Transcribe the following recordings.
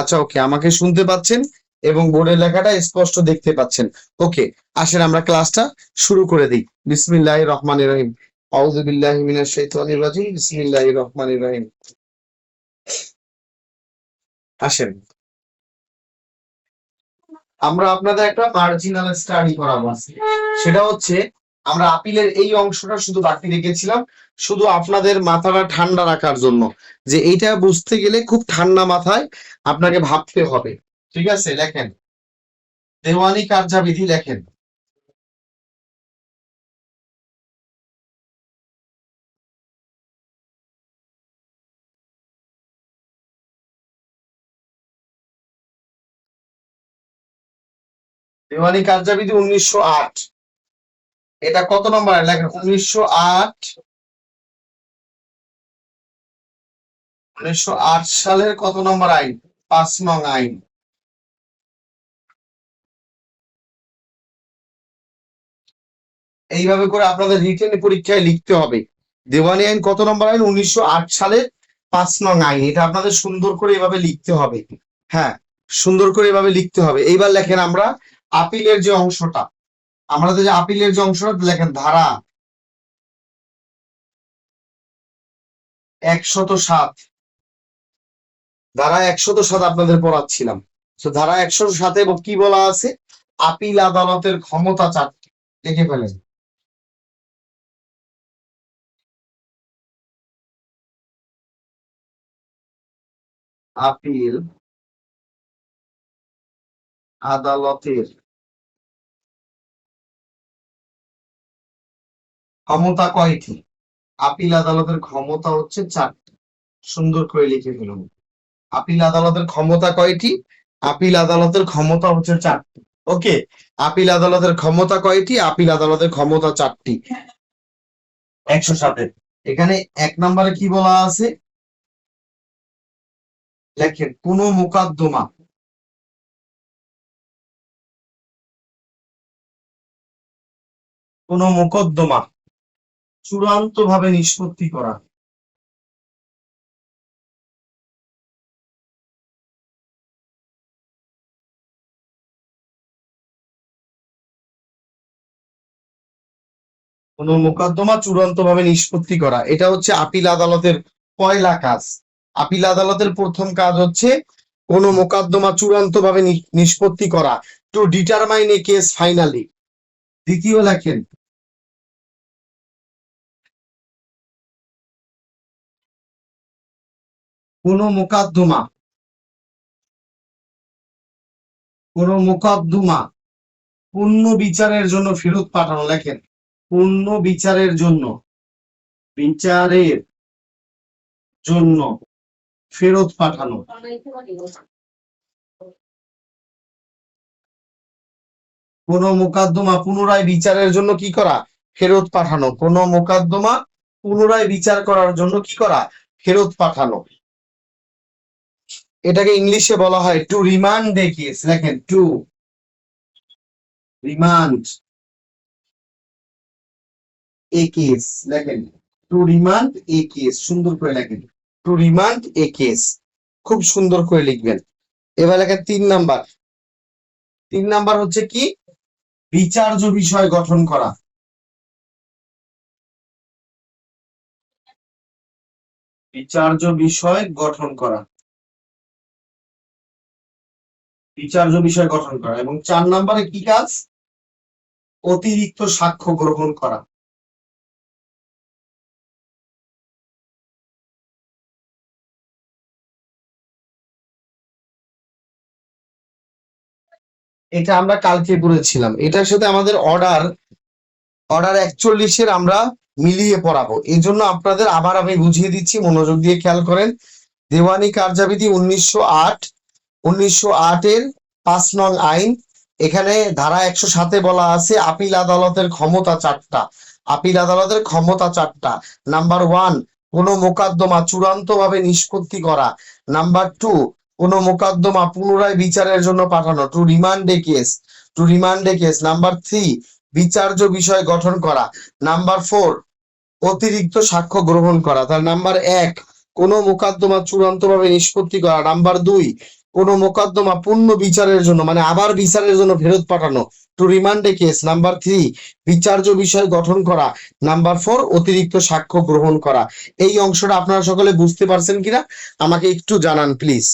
আচ্ছা, ওকে, আমাকে শুনতে পাচ্ছেন এবং বোর্ডের লেখাটা স্পষ্ট দেখতে পাচ্ছেন। ওকে, আসেন আমরা ক্লাসটা শুরু করে দিই। বিসমিল্লাহির রহমানির রহিম। আউযু বিল্লাহি মিনাশ শাইতানির রাজিম। বিসমিল্লাহির রহমানির রহিম। আসেন, আমরা আপনাদের একটা মার্জিনাল স্টাডি করাবো আজকে। সেটা হচ্ছে আমরা আপিলের এই অংশটা শুধু বাকি রেখেছিলাম, শুধু আপনাদের মাথাটা ঠান্ডা রাখার জন্য, যে এইটা বুঝতে গেলে খুব ঠান্ডা মাথায় আপনাকে ভাবতে হবে। ঠিক আছে, লেখেন দেওয়ানি কার্যাবিধি লেখেন। দেওয়ানি কার্যাবিধি 1908। এটা কত নম্বর লেখেন? 1908। 1908 সালের কত নম্বর আইন? 5 নং আইন। এইভাবে করে আপনাদের রিটেন পরীক্ষায় লিখতে হবে। দেওয়ানি আইন কত নম্বর আইন? 1908 সালের 5 নং আইন। এটা আপনাদের সুন্দর করে এভাবে লিখতে হবে। হ্যাঁ, সুন্দর করে এভাবে লিখতে হবে। এইবার লেখেন আমরা আপিলের যে অংশটা, আমাদের যে আপিলের যে অংশটা লেখেন ধারা 107। ধারা 107 আপনাদের পড়াচ্ছিলাম। তো ধারা 107 এবং কি বলা আছে? আপিল আদালতের ক্ষমতা 4টি। লিখে ফেলেন। আপিল আদালতের ক্ষমতা কয়টি? আপিল আদালতের ক্ষমতা হচ্ছে 4টি। সুন্দর করে লিখে ফেলুন। আপিল আদালতের ক্ষমতা কয়টি? আপিল আদালতের ক্ষমতা হচ্ছে 4টি। ওকে, আপিল আদালতের ক্ষমতা কয়টি? আপিল আদালতের ক্ষমতা 4টি। 107। এখানে 1 নম্বরে কি বলা আছে লেখেন, কোন মোকদ্দমা চূড়ান্ত ভাবে নিষ্পত্তি করা। কোন মোকদ্দমা চূড়ান্ত ভাবে নিষ্পত্তি করা, এটা হচ্ছে আপিল আদালতের পয়লা কাজ। আপিল আদালতের প্রথম কাজ হচ্ছে কোন মোকদ্দমা চূড়ান্ত ভাবে নিষ্পত্তি করা, to determine A case finally. দ্বিতীয় লেখেন, কোন মোকদ্দমা পূর্ণ বিচারের জন্য ফেরত পাঠানো। লেখেন পূর্ণ বিচারের জন্য ফেরত পাঠানো। কোন মোকদ্দমা পুনরায় বিচারের জন্য কি করা? ফেরত পাঠানো। কোন মোকদ্দমা পুনরায় বিচার করার জন্য কি করা? ফেরত পাঠানো। এটাকে ইংলিশে বলা হয় টু রিমান্ড এ কেস। লেখেন টু রিমান্ড এ কেস। লেখেন টু রিমান্ড এ কেস। সুন্দর করে লেখেন টু রিমান্ড এ কেস। খুব সুন্দর করে লিখবেন। এবার লেখেন 3 নাম্বার। 3 নাম্বার হচ্ছে কি? বিচার্য বিষয় গঠন করা। বিচার্য বিষয় গঠন করা। বিচার্য বিষয় গঠন করা। এবং 4 নম্বরে কি কাজ? অতিরিক্ত সাক্ষ্য গ্রহণ করা। এটা আমরা কালকে পড়েছিলাম। এটার সাথে আমাদের অর্ডার 41-এর আমরা মিলিয়ে পড়াবো। এই জন্য আপনাদের আবার আমি বুঝিয়ে দিচ্ছি, মনোযোগ দিয়ে খেয়াল করেন। দেওয়ানি কার্যাবিধি 1908। 1908-এর 5 নং আইন। এখানে ধারা 107-এ বলা আছে আপিল আদালতের ক্ষমতা 4টা। আপিল আদালতের ক্ষমতা 4টা। নাম্বার 1, কোন মোকদ্দমা চূড়ান্ত ভাবে নিষ্পত্তি করা। নাম্বার 2, কোন মোকদ্দমা পুনরায় বিচারের জন্য পাঠানো, টু রিমান্ড এ কেস। নাম্বার 3, বিচার্য বিষয় গঠন করা। নাম্বার 4, অতিরিক্ত সাক্ষ্য গ্রহণ করা। তার নাম্বার 1, কোন মোকদ্দমা চূড়ান্ত ভাবে নিষ্পত্তি করা। নাম্বার 2, কোন মোকদ্দমা পূর্ণ বিচারের জন্য মানে আবার বিচারের জন্য ফেরত পাঠানো, টু রিমান্ড এ কেস। নাম্বার 3, বিচার্য বিষয় গঠন করা। নাম্বার 4, অতিরিক্ত সাক্ষ্য গ্রহণ করা। এই অংশটা আপনারা সকলে বুঝতে পারছেন কিনা আমাকে একটু জানান প্লিজ।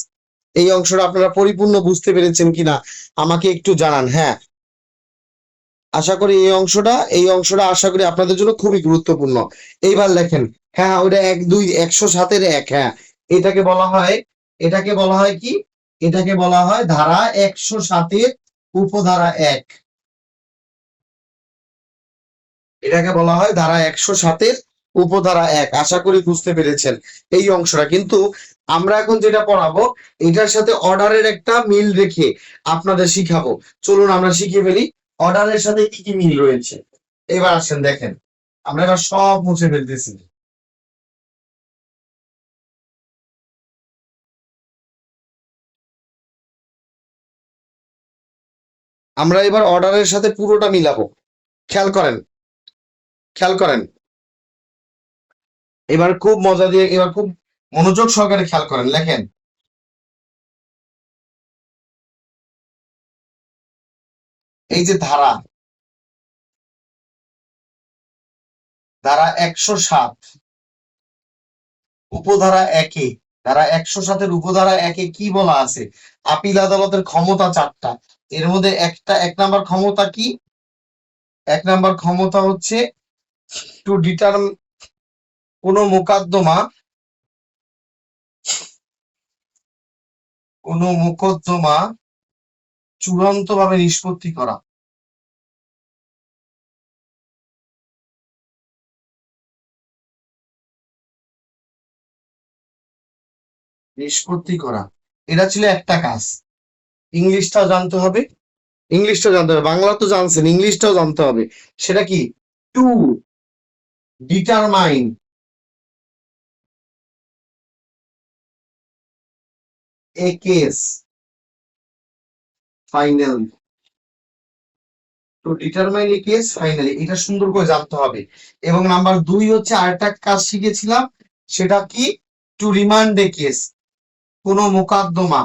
এই অংশটা আপনারা পরিপূর্ণ বুঝতে পেরেছেন কিনা আমাকে একটু জানান। হ্যাঁ, আশা করি এই অংশটা আশা করি আপনাদের জন্য খুবই গুরুত্বপূর্ণ। এইবার লেখেন। হ্যাঁ, ওটা 1-2 107-এর 1। হ্যাঁ, এটাকে বলা হয় কি? এটাকে বলা হয় ধারা 107-এর উপধারা 1। এটাকে বলা হয় ধারা 107-এর উপধারা 1। আশা করি বুঝতে পেরেছেন এই অংশটা। কিন্তু আমরা এখন যেটা পড়াবো এটার সাথে অর্ডারের একটা মিল রেখে আপনাদের শিখাবো। চলুন আমরা শিখে ফেলি অর্ডারের সাথে কি কি মিল রয়েছে। এবার আসেন দেখেন, আমরা এবার সব মুছে ফেলতেছি। আমরা এবার অর্ডারের সাথে পুরোটা মিলাবো। খেয়াল করেন, খেয়াল করেন। এবার খুব মজা দিয়ে, এবার খুব মনোযোগ সহকারে খেয়াল করেন। লেখেন, এই যে ধারা, ধারা 107 উপধারা 1-এ, ধারা 107-এর উপধারা 1-এ কি বলা আছে? আপিল আদালতের ক্ষমতা 4টা। এর মধ্যে এক নাম্বার ক্ষমতা কি? এক নাম্বার ক্ষমতা হচ্ছে টু ডিটারম কোন মোকদ্দমা, চূড়ান্তভাবে নিষ্পত্তি করা। নিষ্পত্তি করা, এটা ছিল একটা কাজ। ইংলিশটাও জানতে হবে, বাংলা তো জানছেন, ইংলিশটাও জানতে হবে। সেটা কি? To determine A case final, to determine A case finally, এটা সুন্দর করে জানতে হবে। এবং নাম্বার 2 হচ্ছে আরেকটা কাজ শিখেছিলাম, সেটা কি? টু রিমান্ড এ কেস, কোন মোকদ্দমা,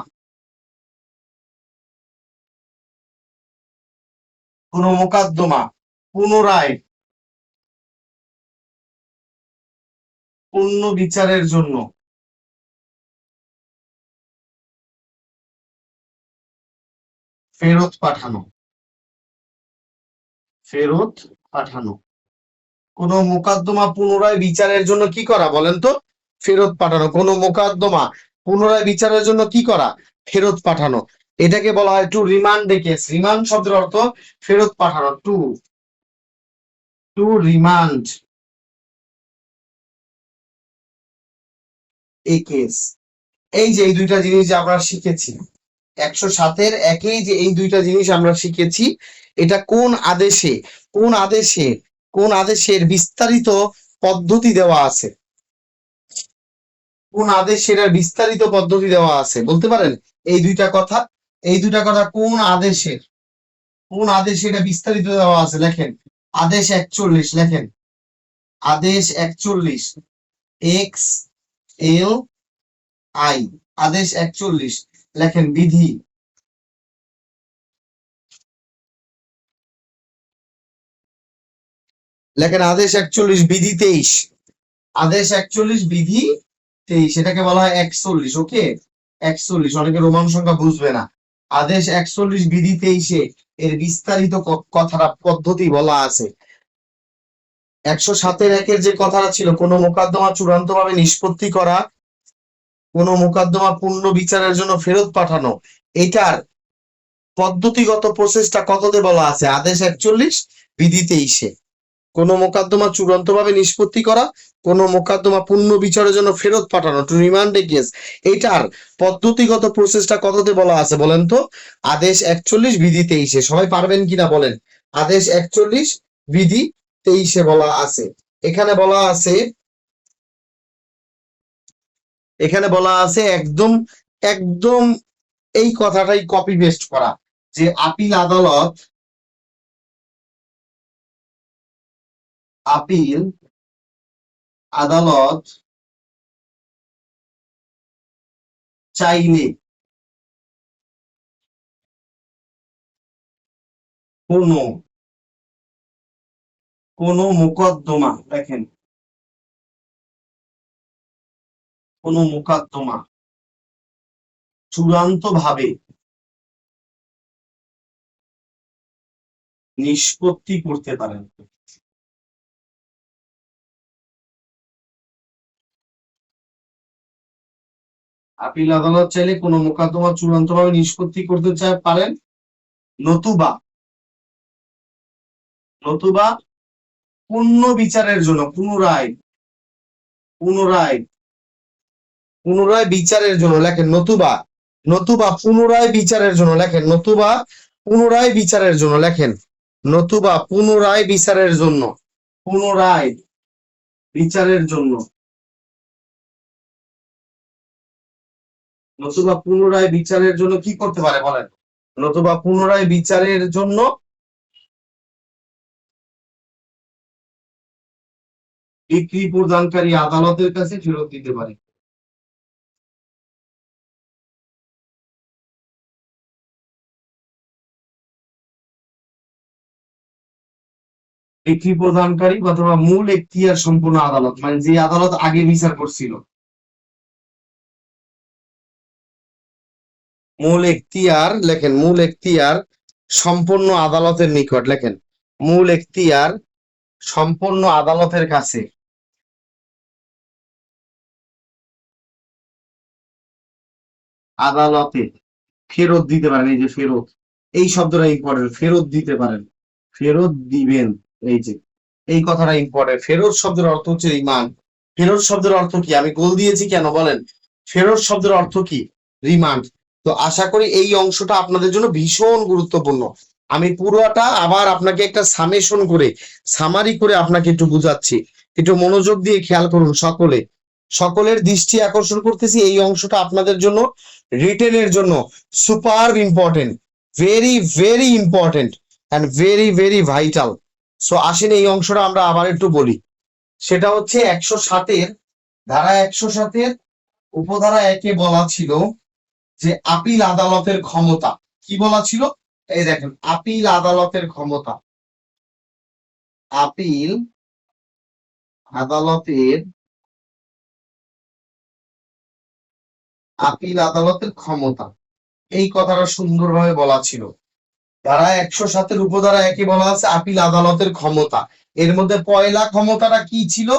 পুনরায় পূর্ণ বিচারের জন্য ফেরত পাঠানো, ফেরত পাঠানো। কোন মোকদ্দমা পুনরায় বিচারের জন্য কি করা বলেন তো? ফেরত পাঠানো। কোন মোকদ্দমা পুনরায় বিচারের জন্য কি করা? ফেরত পাঠানো। এটাকে বলা হয় টু রিমান্ড এ কেস। রিমান্ড শব্দের অর্থ ফেরত পাঠানো। টু টু রিমান্ড এ কেস। এই যে এই দুইটা জিনিস যে আমরা শিখেছি 107-এর 1-এই যে এই দুইটা জিনিস আমরা শিখেছি, এটা কোন আদেশের বিস্তারিত পদ্ধতি দেওয়া আছে? কোন আদেশের বিস্তারিত পদ্ধতি দেওয়া আছে বলতে পারেন? এই দুইটা কথা, কোন আদেশে এটা বিস্তারিত দেওয়া আছে? লেখেন, আদেশ 41। লেখেন, আদেশ 41, XLI, আদেশ 41। লেখেন, বিধি, লেখেন আদেশ 41 বিধি 23। আদেশ 41 বিধি 23, এটাকে বলা হয় 41। ওকে, 41, অনেকে রোমান সংখ্যা বুঝবে না। আদেশ 41 বিধি 23-এ এর বিস্তারিত কথাটা পদ্ধতি বলা আছে। 107-এর 1-এর যে কথাটা ছিল, কোন মোকদ্দমা চূড়ান্তভাবে নিষ্পত্তি করা, কোন মোকদ্দমা পূর্ণ বিচারের জন্য ফেরত পাঠানো, এটার পদ্ধতিগত প্রসেসটা কততে বলা আছে? আদেশ 41 বিধি 23-এ। কোন মোকদ্দমা চূড়ান্তভাবে নিষ্পত্তি করা, কোন মোকদ্দমা পূর্ণ বিচারের জন্য ফেরত পাঠানো, টু রিমান্ড এ কেস, এটার পদ্ধতিগত প্রসেসটা কততে বলা আছে বলেন তো? আদেশ 41 বিধি 23-এ। সবাই পারবেন কিনা বলেন? আদেশ 41 বিধি 23-এ বলা আছে। এখানে বলা আছে, একদম একদম এই কথাটাই কপি পেস্ট করা, যে আপিল আদালত চাইলে কোনো কোনো মোকদ্দমা, দেখেন কোনো মোকদ্দমা চূড়ান্তভাবে নিষ্পত্তি করতে পারেন। আপিল আদালত চাইলে কোনো মোকদ্দমা চূড়ান্তভাবে নিষ্পত্তি করতে পারেন, নতুবা নতুবা পূর্ণ বিচারের জন্য পুনরায় পুনরায় পুনরায় বিচারের জন্য, লেখেন নতুবা নতুবা পুনরায় বিচারের জন্য, লেখেন নতুবা পুনরায় বিচারের জন্য, লেখেন নতুবা পুনরায় বিচারের জন্য, পুনরায় বিচারের জন্য, নতুবা পুনরায় বিচারের জন্য কি করতে পারে বলেন? নতুবা পুনরায় বিচারের জন্য ডিক্রি প্রদানকারী আদালতের কাছে ফেরত দিতে পারে। ডিক্রি প্রদানকারী অথবা মূল এখতিয়ার সম্পন্ন আদালত, মানে যে আদালত আগে বিচার করছিল। মূল এখতিয়ার, লেখেন মূল এখতিয়ার সম্পন্ন আদালতের নিকট, লেখেন মূল এখতিয়ার সম্পন্ন আদালতের কাছে আদালতে ফেরত দিতে পারেন। এই যে ফেরত, এই শব্দটা ইম্পর্টেন্ট, ফেরত দিতে পারেন, ফেরত দিবেন। এই যে এই কথাটা ইম্পর্টেন্ট। ফেরত শব্দের অর্থ হচ্ছে রিমান্ড। ফেরত শব্দের অর্থ কি? আমি গোল দিয়েছি কেন বলেন? ফেরত শব্দের অর্থ কি? রিমান্ড। তো আশা করি এই অংশটা আপনাদের জন্য ভীষণ গুরুত্বপূর্ণ। আমি পুরোটা আবার আপনাকে একটা সামেশন করে, সামারি করে আপনাকে একটু বুঝাচ্ছি, একটু মনোযোগ দিয়ে খেয়াল করুন। সকলের দৃষ্টি আকর্ষণ করতেছি, এই অংশটা আপনাদের জন্য রিটেনের জন্য super important, very very important and very very vital. So আসেন এই অংশটা আমরা আবার একটু বলি। সেটা হচ্ছে 107-এর ধারা 107-এর উপধারা 1-এ বলা ছিল যে আপিল আদালতের ক্ষমতা। কি বলা ছিল? এই দেখেন, আপিল আদালতের ক্ষমতা, আপিল আদালতের আপিল আদালতের ক্ষমতা, এই কথাটা সুন্দরভাবে বলা ছিল। ধারা 107-এর উপধারা 1-এ বলা আছে আপিল আদালতের ক্ষমতা। এর মধ্যে পয়লা ক্ষমতাটা কি ছিল?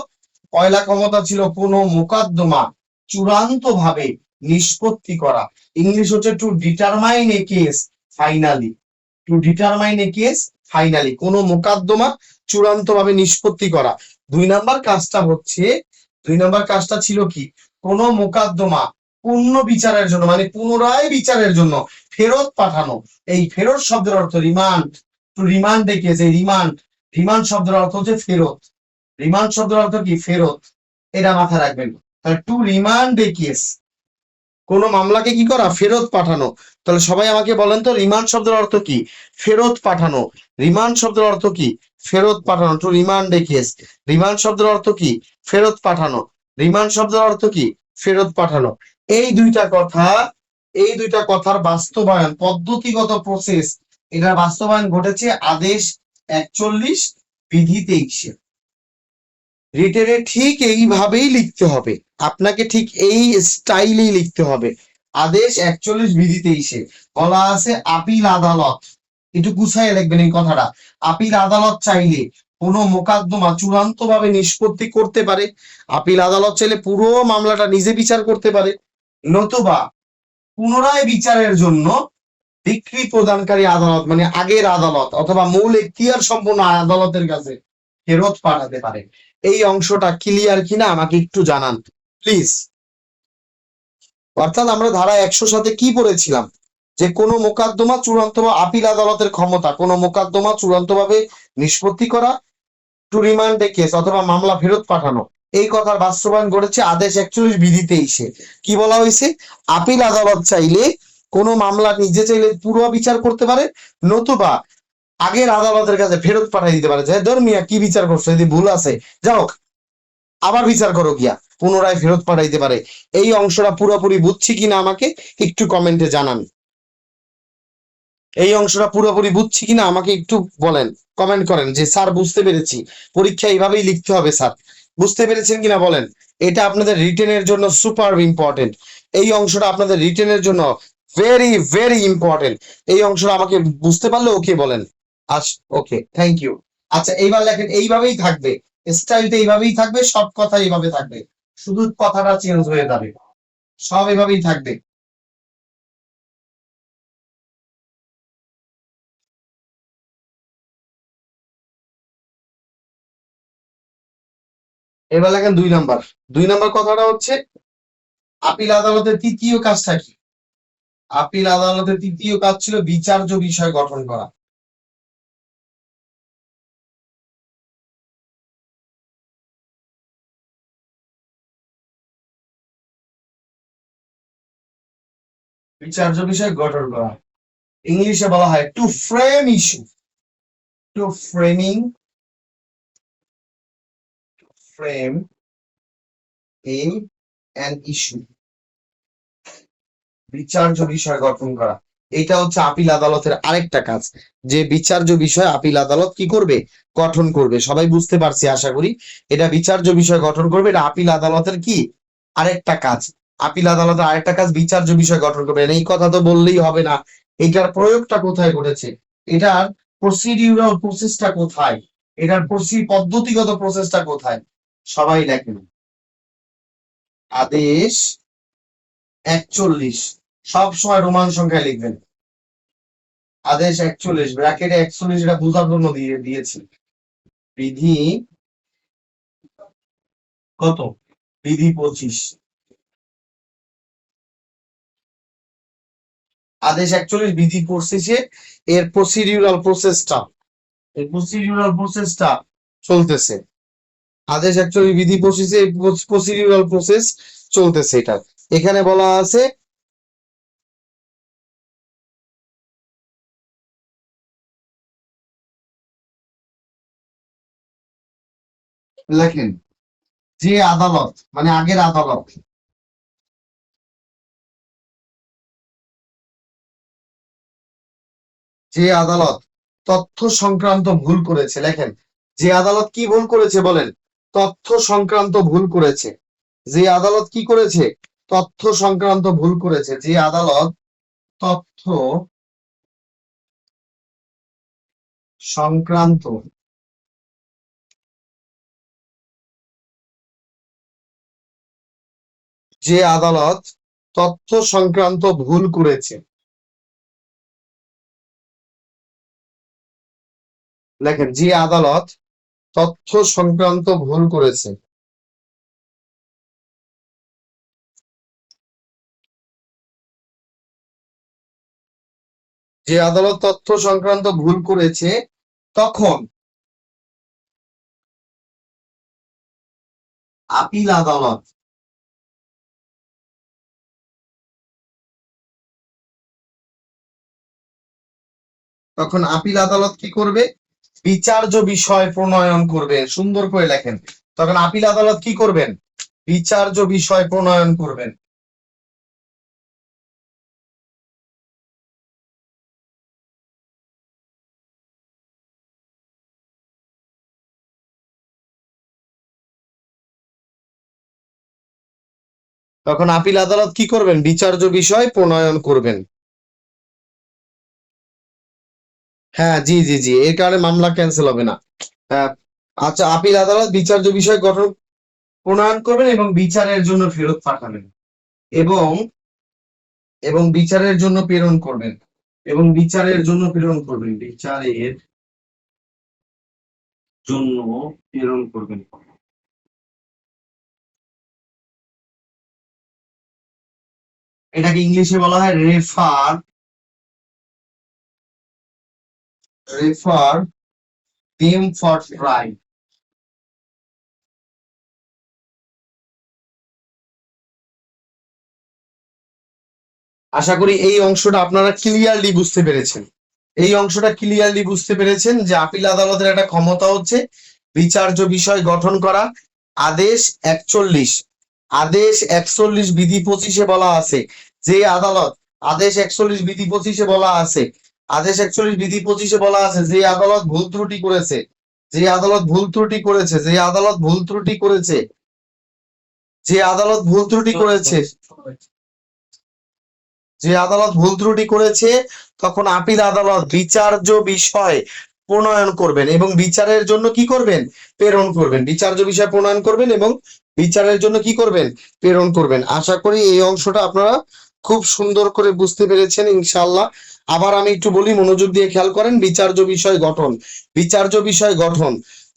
পয়লা ক্ষমতা ছিল কোন মোকদ্দমা চূড়ান্ত ভাবে নিষ্পত্তি করা। ইংলিশ হচ্ছে to determine A case finally, to determine A case finally, কোন মোকদ্দমা চূড়ান্ত ভাবে নিষ্পত্তি করা। 2 নম্বর কাজটা ছিল কি? কোন মোকদ্দমা পূর্ণ বিচারের জন্য, মানে পুনরায় বিচারের জন্য ফেরত পাঠানো। এই ফেরত শব্দের অর্থ রিমান্ড, টু রিমান্ড এ কেস। এই রিমান্ড, রিমান্ড শব্দের অর্থ হচ্ছে ফেরত। রিমান্ড শব্দের অর্থ কি? ফেরত। এটা মাথায় রাখবেন। তাহলে টু রিমান্ড এ কেস, কোন মামলাকে কি করা? ফেরত পাঠানো। তাহলে সবাই আমাকে বলেন তো, রিমান্ড শব্দের অর্থ কি? ফেরত পাঠানো। রিমান্ড শব্দের অর্থ কি? ফেরত পাঠানো। টু রিমান্ড এ কেস, রিমান্ড শব্দের অর্থ কি? ফেরত পাঠানো। রিমান্ড শব্দের অর্থ কি? ফেরত পাঠানো। এই দুইটা কথার বাস্তবায়ন, পদ্ধতিগত প্রসেস, এটার বাস্তবায়ন ঘটেছে আদেশ 41 বিধি 23-এ। রিটেনে ঠিক এইভাবেই লিখতে হবে, আপনাকে ঠিক এই স্টাইলেই লিখতে হবে। আদেশ 41 বিধি 23-এ বলা আছে আপিল আদালত, একটু গুছাইয়া লিখবেন এই কথাটা। আপিল আদালত চাইলে কোন মোকদ্দমা চূড়ান্ত ভাবে নিষ্পত্তি করতে পারে। আপিল আদালত চাইলে পুরো মামলাটা নিজে বিচার করতে পারে, নতুবা পুনরায় বিচারের জন্য ডিক্রি প্রদানকারী আদালত, মানে আগের আদালত অথবা মূল এখতিয়ার সম্পন্ন আদালতের কাছে ফেরত পাঠাতে পারে। এই অংশটা ক্লিয়ার কিনা আমাকে একটু জানান প্লিজ। অর্থাৎ আমরা ধারা 107-এ কি পড়েছিলাম? যে কোনো মোকদ্দমা চূড়ান্ত, আপিল আদালতের ক্ষমতা কোনো মোকদ্দমা চূড়ান্ত ভাবে নিষ্পত্তি করা, টু রিমান্ড এ কেস অথবা মামলা ফেরত পাঠানো। এই কথার বাস্তবায়ন ঘটেছে আদেশ 41 বিধি 23-এ। কি বলা হয়েছে? আপিল আদালত চাইলে কোনো মামলা নিজে চাইলে পুরো বিচার করতে পারে, নতুবা আগের আদালতের কাছে ফেরত পাঠিয়ে দিতে পারে। যে ধর মিয়া কি বিচার করছো, যদি ভুল আছে যাও আবার বিচার করো গিয়া, পুনরায় ফেরত পাঠাইতে পারে। এই অংশটা পুরোপুরি বুঝছি কিনা আমাকে একটু কমেন্টে জানান। এই অংশটা পুরোপুরি বুঝছি কিনা আমাকে একটু বলেন, কমেন্ট করেন যে স্যার বুঝতে পেরেছি, পরীক্ষা এইভাবেই লিখতে হবে স্যার, বুঝতে পেরেছেন কিনা বলেন। এটা আপনাদের রিটেনের জন্য সুপার ইম্পর্টেন্ট, এই অংশটা আপনাদের রিটেনের জন্য ভেরি ভেরি ইম্পর্টেন্ট। এই অংশটা আমাকে বুঝতে পারলে ওকে বলেন। আচ্ছা, ওকে, থ্যাংক ইউ। আচ্ছা, এইবার লেখেন, এইভাবেই থাকবে, স্টাইলটা এইভাবেই থাকবে, সব কথা এইভাবে থাকবে, শুধু কথাটা চেঞ্জ হয়ে যাবে, সব এভাবেই থাকবে। এবার লেখেন 2 নাম্বার। 2 নাম্বার কথাটা হচ্ছে আপিল আদালতের তৃতীয় কাজটা কি? আপিল আদালতের তৃতীয় কাজ ছিল বিচার্য বিষয় গঠন করা। বিচার্য বিষয় গঠন করা, ইংলিশে বলা হয় to frame issue, to framing, frame a an issue, বিচার্য বিষয় গঠন করা। এটা হচ্ছে আপিল আদালতের আরেকটা কাজ, যে বিচার্য বিষয় আপিল আদালত কি করবে, গঠন করবে। সবাই বুঝতে পারছি আশা করি, এটা বিচার্য বিষয় গঠন করবে, এটা আপিল আদালতের কি আরেকটা কাজ। আপিল আদালতের আরেকটা কাজ বিচার্য বিষয় গঠন করবে, এই কথা তো বললেই হবে না। এটার প্রয়োগটা কোথায় ঘটেছে, এটার প্রসিডিউরাল প্রসেসটা কোথায়, এটার পদ্ধতিগত প্রসেসটা কোথায়, সবাই লেখেন আদেশ 41, সব সময় রোমান সংখ্যায় লিখবেন। আদেশ 41, ব্র্যাকেটে 41, এটা বোঝার জন্য দিয়েছি। বিধি কত? বিধি 25। আদেশ 41 বিধি 25-এ এর প্রসিডিউরাল প্রসেসটা চলতেছে। আদেশ 41 বিধি 25-এ প্রসিডিউরাল প্রসেস চলতেছে। এটা এখানে বলা আছে লেখেন, যে আদালত মানে আগের আদালত, যে আদালত তথ্য সংক্রান্ত ভুল করেছে, লেখেন যে আদালত কি ভুল করেছে বলেন, তথ্য সংক্রান্ত ভুল করেছে। যে আদালত কি করেছে, তথ্য সংক্রান্ত ভুল করেছে। যে আদালত তথ্য সংক্রান্ত যে আদালত তথ্য সংক্রান্ত ভুল করেছে, লেখেন যে আদালত তথ্য সংক্রান্ত ভুল করেছে, যে আদালত তথ্য সংক্রান্ত ভুল করেছে, তখন আপিল আদালত কি করবে, বিচার্য বিষয় প্রণয়ন করবে। সুন্দর করে লেখেন, তখন আপিল আদালত কি করবেন, বিচার্য বিষয় প্রণয়ন করবেন। তখন আপিল আদালত কি করবেন, বিচার্য বিষয় প্রণয়ন করবেন। হ্যাঁ, জি জি জি, এর কারণে মামলা ক্যান্সেল হবে না। হ্যাঁ, আচ্ছা, আপিল আদালত বিচার্য বিষয় গঠন প্রণয়ন করবেন এবং বিচারের জন্য ফেরত পাঠাবেন, এবং বিচারের জন্য প্রেরণ করবেন, বিচারের জন্য প্রেরণ করবেন। এটাকে ইংলিশে বলা হয় রেফার দেম ফর ট্রাই। আশা করি এই অংশটা আপনারা ক্লিয়ারলি বুঝতে পেরেছেন। এই অংশটা ক্লিয়ারলি বুঝতে পেরেছেন যে আপিল আদালতের একটা ক্ষমতা হচ্ছে বিচার্য বিষয় গঠন করা। আদেশ 41, আদেশ 41 বিধি 25-এ বলা আছে, যে আদালত, আদেশ 41 বিধি 25-এ বলা আছে আদেশ 41 বিধি 25-এ বলা আছে যে আদালত ভুল ত্রুটি করেছে, যে আদালত ভুল ত্রুটি করেছে, যে আদালত ভুল ত্রুটি করেছে, যে আদালত ভুল ত্রুটি করেছে, যে আদালত ভুল ত্রুটি করেছে তখন আপিল আদালত বিচার্য বিষয় প্রণয়ন করবেন এবং বিচারের জন্য কি করবেন, প্রেরণ করবেন। বিচার্য বিষয় প্রণয়ন করবেন এবং বিচারের জন্য কি করবেন, প্রেরণ করবেন। আশা করি এই অংশটা আপনারা খুব সুন্দর করে বুঝতে পেরেছেন ইনশাআল্লাহ। আবার আমি একটু বলি, মনোযোগ দিয়ে খেয়াল করেন। বিচার্য বিষয় গঠন, বিচার্য বিষয় গঠন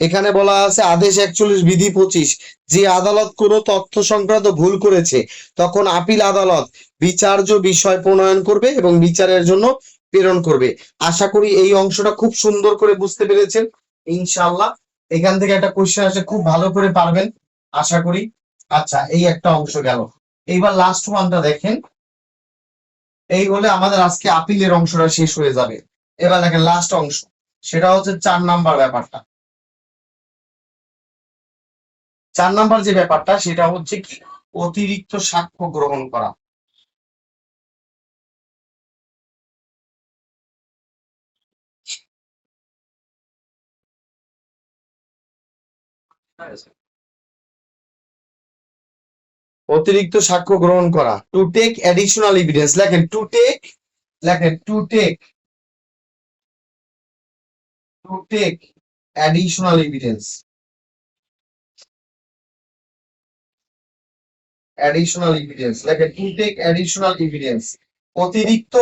এখানে বলা আছে আদেশ 41 বিধি 25, যে আদালত কোনো তথ্য সংক্রান্ত ভুল করেছে তখন আপিল আদালত বিচার্য বিষয় প্রণয়ন করবে এবং বিচারের জন্য প্রেরণ করবে। আশা করি এই অংশটা খুব সুন্দর করে বুঝতে পেরেছেন ইনশাআল্লাহ। এখান থেকে একটা কোশ্চেন আসে, খুব ভালো করে পারবেন আশা করি। আচ্ছা, এই একটা অংশ গেল। এইবার লাস্ট ওয়ানটা দেখেন, এই হলে আমাদের আজকে আপিলের অংশটা শেষ হয়ে যাবে। এবার দেখেন লাস্ট অংশ, সেটা হচ্ছে 4 নাম্বার ব্যাপারটা। 4 নাম্বার যে ব্যাপারটা সেটা হচ্ছে কি, অতিরিক্ত সাক্ষ্য গ্রহণ করা। অতিরিক্ত সাক্ষ্য গ্রহণ করা, টু টেক অ্যাডিশনাল এভিডেন্স। লেখেন টু টেক, লেখেন to take additional evidence, additional evidence. লেখেন টু টেক অ্যাডিশনাল এভিডেন্স, অতিরিক্ত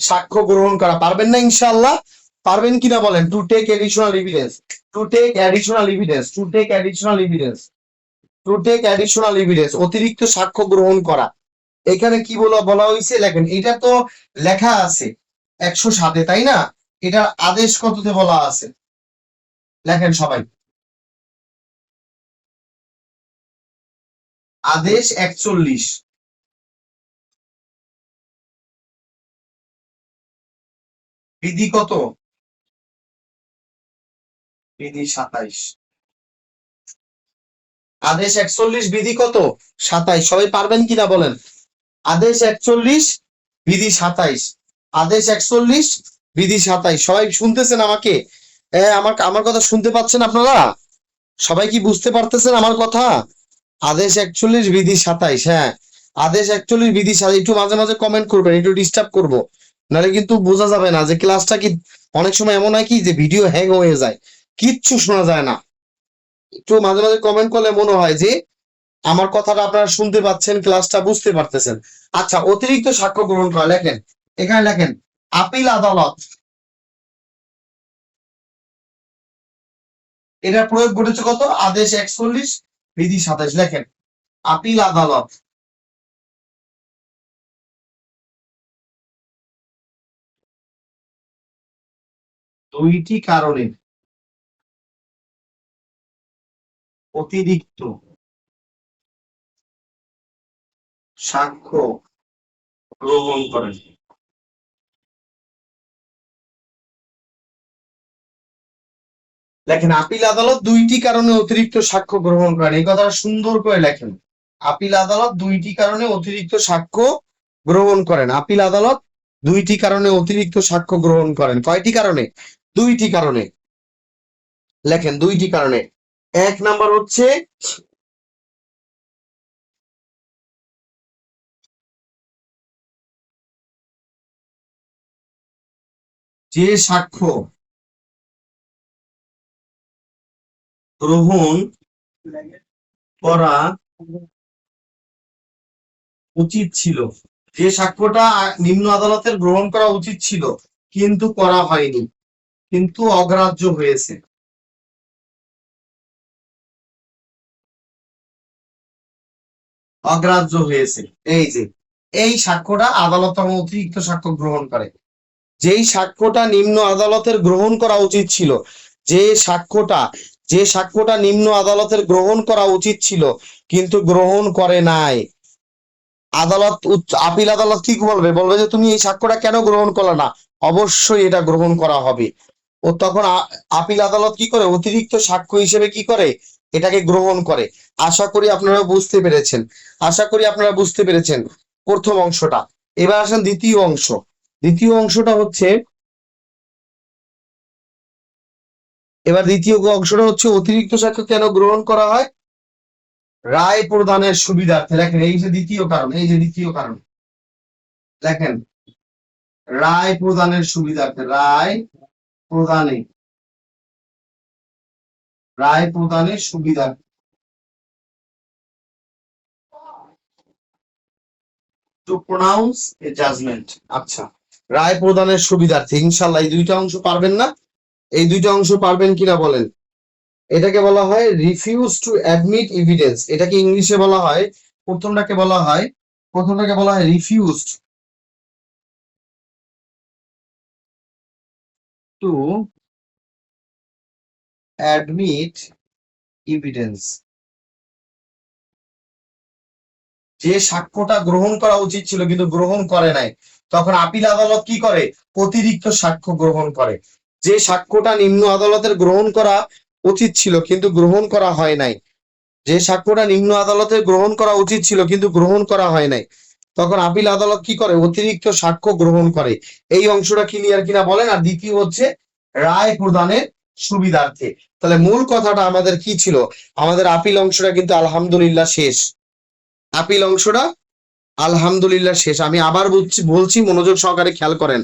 সাক্ষ্য গ্রহণ করা। পারবেন না ইনশাআল্লাহ? পারবেন কিনা বলেন? To take additional evidence, to take additional evidence, to take additional evidence, to take additional evidence, অতিরিক্ত সাক্ষ্য গ্রহণ করা। এখানে কি বলা হয়েছে লেখেন, এটা তো লেখা আছে 107-এ, তাই না? এটা আদেশ কততে বলা আছে লেখেন সবাই। আদেশ 41, বিধি কত? বিধি 27। আদেশ 41 বিধি কত? 27। সবাই পারবেন কিনা বলেন? আদেশ 41 বিধি 27, আদেশ 41 বিধি 27। সবাই শুনতেছেন আমাকে? আমার কথা শুনতে পাচ্ছেন আপনারা? সবাই কি বুঝতে পারতেছেন আমার কথা? আদেশ 41 বিধি 27, হ্যাঁ আদেশ 41 বিধি 27। একটু মাঝে মাঝে কমেন্ট করবেন, একটু ডিস্টার্ব করবো, নাহলে কিন্তু বোঝা যাবে না যে ক্লাসটা কি। অনেক সময় এমন হয় কি যে ভিডিও হ্যাং হয়ে যায়, কিচ্ছু শোনা যায় না। একটু মাঝে মাঝে কমেন্ট করলে মনে হয় যে আমার কথাটা আপনারা শুনতে পাচ্ছেন, ক্লাসটা বুঝতে পারতেছেন। আচ্ছা, অতিরিক্ত সাক্ষ্য গ্রহণ করা, লেখেন এখানে, লেখেন আপিল আদালত, এটা প্রয়োগ ঘটেছে কত? আদেশ 41 বিধি 27। লেখেন আপিল আদালত দুইটি কারণে অতিরিক্ত সাক্ষ্য গ্রহণ করেন। লেখেন আপিল আদালত দুইটি কারণে অতিরিক্ত সাক্ষ্য গ্রহণ করেন। এই কথাটা সুন্দর করে লেখেন। আপিল আদালত দুইটি কারণে অতিরিক্ত সাক্ষ্য গ্রহণ করেন। আপিল আদালত দুইটি কারণে অতিরিক্ত সাক্ষ্য গ্রহণ করেন। কয়টি কারণে? দুইটি কারণে। লেখেন দুইটি কারণে। এক নাম্বার হচ্ছে যে সাক্ষ্য গ্রহণ করা উচিত ছিল, যে সাক্ষ্যটা নিম্ন আদালতের গ্রহণ করা উচিত ছিল কিন্তু করা হয়নি, কিন্তু অগ্রাহ্য হয়েছে। অগ্রাহ্য হয়েছে, এই যে এই সাক্ষ্যটা আদালত তখন অতিরিক্ত সাক্ষ্য গ্রহণ করে। যেই সাক্ষ্যটা নিম্ন আদালতের গ্রহণ করা উচিত ছিল, যে সাক্ষ্যটা যে সাক্ষ্যটা নিম্ন আদালতের গ্রহণ করা উচিত ছিল কিন্তু গ্রহণ করে নাই, আদালত আপিল আদালত কি বলবে? বলবে যে তুমি এই সাক্ষ্যটা কেন গ্রহণ করলে না? অবশ্যই এটা গ্রহণ করা হবে। ও তখন আপিল আদালত কি করে? অতিরিক্ত সাক্ষ্য হিসেবে কি করে? এটাকে গ্রহণ করে। আশা করি আপনারা বুঝতে পেরেছেন, আশা করি আপনারা বুঝতে পেরেছেন প্রথম অংশটা। এবার আসেন দ্বিতীয় অংশ। দ্বিতীয় অংশটা হচ্ছে এবার দ্বিতীয় অংশটা হচ্ছে অতিরিক্ত সাক্ষ্য কেন গ্রহণ করা হয়? রায় প্রদানের সুবিধার্থে। দেখেন এই যে দ্বিতীয় কারণ, এই যে দ্বিতীয় কারণ দেখেন, রায় প্রদানের সুবিধার্থে, রায় প্রদানের সুবিধার্থে, টু প্রোনাউন্স এ জাজমেন্ট। আচ্ছা, রায় প্রদানের সুবিধার্থে। ইনশাল্লাহ এই দুইটা অংশ পারবেন না? এই দুইটা অংশ পারবেন কিনা বলেন? এটাকে বলা হয় রিফিউজ টু অ্যাডমিট এভিডেন্স। এটাকে ইংলিশে বলা হয়, প্রথমটাকে বলা হয় রিফিউজড টু অ্যাডমিট এভিডেন্স। যে সাক্ষ্যটা গ্রহণ করা উচিত ছিল কিন্তু গ্রহণ করে নাই, তখন আপিল আদালত কি করে? অতিরিক্ত সাক্ষ্য গ্রহণ করে। যে সাক্ষ্যটা নিম্ন আদালতের গ্রহণ করা উচিত ছিল কিন্তু গ্রহণ করা হয় নাই, যে সাক্ষ্যটা নিম্ন আদালতের গ্রহণ করা উচিত ছিল কিন্তু গ্রহণ করা হয় নাই, তখন আপিল আদালত কি করে? অতিরিক্ত সাক্ষ্য গ্রহণ করে। এই অংশটা ক্লিয়ার কিনা বলেন? আর দ্বিতীয় হচ্ছে রায় প্রদানের সুবিধার্থে। তাহলে মূল কথাটা আমাদের কি ছিল? আমাদের আপিল অংশটা কিন্তু আলহামদুলিল্লাহ শেষ। আপিল অংশটা আলহামদুলিল্লাহ শেষ। আমি আবার বলছি মনোযোগ সহকারে খেয়াল করেন।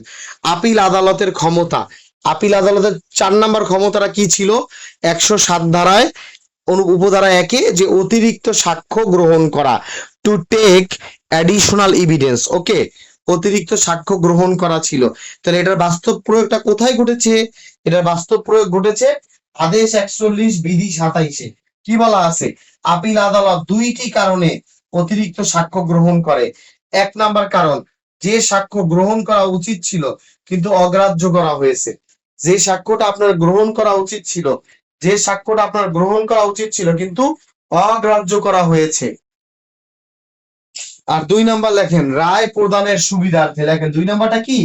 আপিল আদালতের ক্ষমতা, আপিল আদালতের 4 নম্বর ক্ষমতাটা কি ছিল? 107 ধারায় উপধারা 1-এ যে অতিরিক্ত সাক্ষ্য গ্রহণ করা, টু টেক অ্যাডিশনাল এভিডেন্স। ওকে, অতিরিক্ত সাক্ষ্য গ্রহণ করা ছিল। তাহলে এটার বাস্তব প্রয়োগটা কোথায় ঘটেছে? এটার বাস্তব প্রয়োগ ঘটেছে আদেশ 41 বিধি 27-এ। কি বলা আছে? আপিল আদালত দুইটি কারণে অতিরিক্ত সাক্ষ্য গ্রহণ করে। 1 নাম্বার কারণ, যে সাক্ষ্য গ্রহণ করা উচিত ছিল কিন্তু অগ্রাহ্য করা হয়েছে। যে সাক্ষ্যটা আপনার গ্রহণ করা উচিত ছিল, যে সাক্ষ্যটা আপনার গ্রহণ করা উচিত ছিল কিন্তু অগ্রাহ্য করা হয়েছে। আর 2 নাম্বার লেখেন রায় প্রদানের সুবিধার্থে। লেখেন 2 নাম্বারটা কি?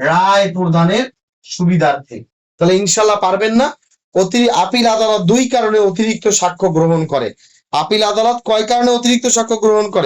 রায় প্রদানের সুবিধার্থে। তাহলে ইনশাল্লাহ পারবেন না? আপিল আদালত 2 কারণে অতিরিক্ত সাক্ষ্য গ্রহণ করে। আপিল আদালত কয় কারণে অতিরিক্ত সাক্ষ্য গ্রহণ করে?